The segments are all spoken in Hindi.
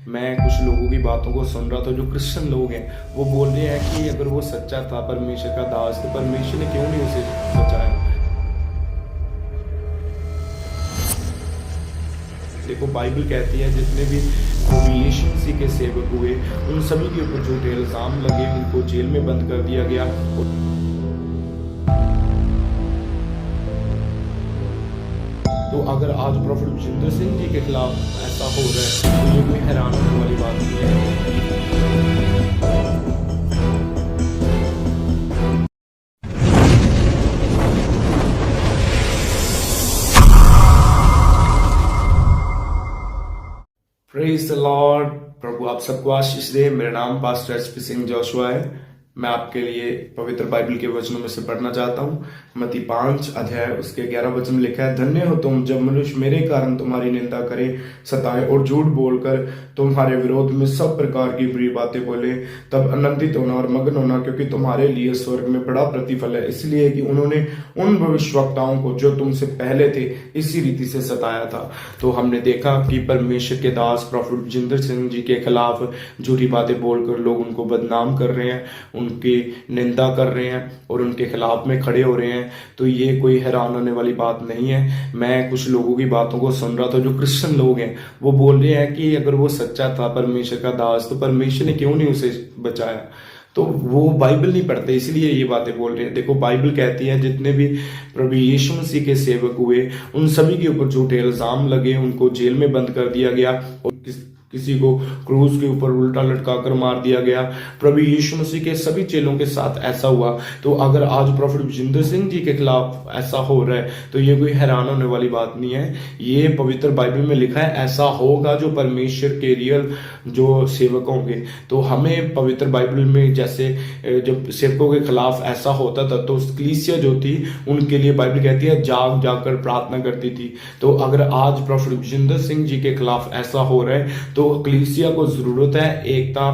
मैं कुछ लोगों की बातों को सुन रहा था, जो क्रिश्चियन लोग हैं वो बोल रहे हैं कि अगर वो सच्चा था, परमेश्वर का दास, तो परमेश्वर ने क्यों नहीं उसे बचाया। देखो बाइबल कहती है जितने भी प्रभु यीशु मसीह के सेवक हुए उन सभी के ऊपर झूठे इल्जाम लगे, उनको जेल में बंद कर दिया गया। तो अगर आज प्रोफेट विजेंद्र सिंह जी के खिलाफ ऐसा हो रहा है तो ये कोई हैरान होने वाली बात नहीं है। Praise the Lord. प्रभु आप सबको आशीष दे। मेरा नाम पास्टर एचपी सिंह जोशुआ है। मैं आपके लिए पवित्र बाइबल के वचनों में से पढ़ना चाहता हूँ। मत्ती 5 अध्याय उसके 11 वचन में लिखा है, धन्य हो तुम जब मनुष्य मेरे कारण तुम्हारी निंदा करे, सताए और झूठ बोलकर तुम्हारे विरोध में सब प्रकार की बुरी बातें बोले, तब आनंदित होना और मगन होना, क्योंकि तुम्हारे लिए स्वर्ग में बड़ा प्रतिफल है। इसलिए कि उन्होंने उन भविष्यवक्ताओं को जो तुमसे पहले थे इसी रीति से सताया था। तो हमने देखा कि परमेश्वर के दास प्रोफेट विजेंद्र सिंह जी के खिलाफ झूठी बातें बोलकर लोग उनको बदनाम कर रहे हैं, उनकी निंदा कर रहे हैं और उनके खिलाफ में खड़े हो रहे हैं। तो ये कोई हैरान होने वाली बात नहीं है। मैं कुछ लोगों की बातों को सुन रहा था, जो क्रिश्चियन लोग हैं वो बोल रहे हैं कि अगर वो सच्चा था, परमेश्वर का दास, तो परमेश्वर ने क्यों नहीं उसे बचाया। तो वो बाइबल नहीं पढ़ते इसलिए ये बातें बोल रहे हैं। देखो बाइबल कहती है जितने भी प्रभु यीशु मसीह के सेवक हुए उन सभी के ऊपर झूठे इल्जाम लगे, उनको जेल में बंद कर दिया गया और किसी को क्रूज के ऊपर उल्टा लटका कर मार दिया गया। प्रभु यीशु मसीह के सभी चेलों के साथ ऐसा हुआ। तो अगर आज प्रोफेट विजेंद्र सिंह जी के खिलाफ ऐसा हो रहा है तो ये कोई हैरान होने वाली बात नहीं है। ये पवित्र बाइबल में लिखा है ऐसा होगा जो परमेश्वर के रियल जो सेवक होंगे। तो हमें पवित्र बाइबल में जैसे जब सेवकों के खिलाफ ऐसा होता था तो कलीसिया जो थी उनके लिए बाइबल कहती है जाग जाकर प्रार्थना करती थी। तो अगर आज प्रोफेट विजेंद्र सिंह जी के खिलाफ ऐसा हो रहा है तो कलीसिया को जरूरत है एकता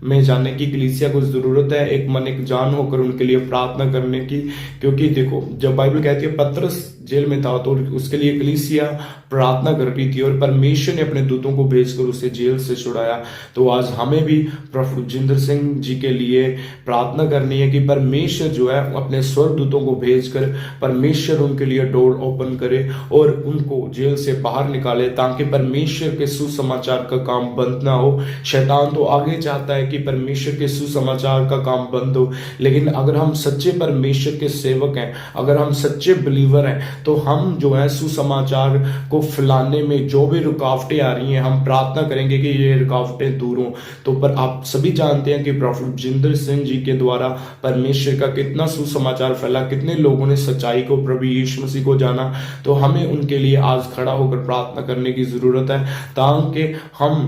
में जाने की, कलीसिया को जरूरत है एक मन एक जान होकर उनके लिए प्रार्थना करने की। क्योंकि देखो जब बाइबल कहती है पतरस जेल में था तो उसके लिए कलीसिया प्रार्थना कर रही थी और परमेश्वर ने अपने दूतों को भेजकर उसे जेल से छुड़ाया। तो आज हमें भी प्रोफेट विजेंद्र सिंह जी के लिए प्रार्थना करनी है कि परमेश्वर जो है अपने स्वर्गदूतों को भेजकर परमेश्वर उनके लिए डोर ओपन करे और उनको जेल से बाहर निकाले, ताकि परमेश्वर के सुसमाचार का काम बंद ना हो। शैतान तो आगे चाहता है कि परमेश्वर के सुसमाचार का काम बंद हो, लेकिन अगर हम सच्चे परमेश्वर के सेवक हैं, अगर हम सच्चे बिलीवर हैं, तो हम जो है सुसमाचार को फैलाने में जो भी रुकावटें आ रही हैं हम प्रार्थना करेंगे कि ये रुकावटें दूर हों। तो पर आप सभी जानते हैं कि प्रोफेट विजेंद्र सिंह जी के द्वारा परमेश्वर का कितना सुसमाचार फैला, कितने लोगों ने सच्चाई को, प्रभु यीशु मसीह को जाना। तो हमें उनके लिए आज खड़ा होकर प्रार्थना करने की जरूरत है ताकि हम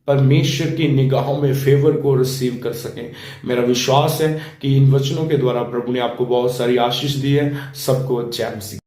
परमेश्वर की निगाहों में फेवर को रिसीव कर सकें। मेरा विश्वास है कि इन वचनों के द्वारा प्रभु ने आपको बहुत सारी आशीष दी है। सबको जय मसीह।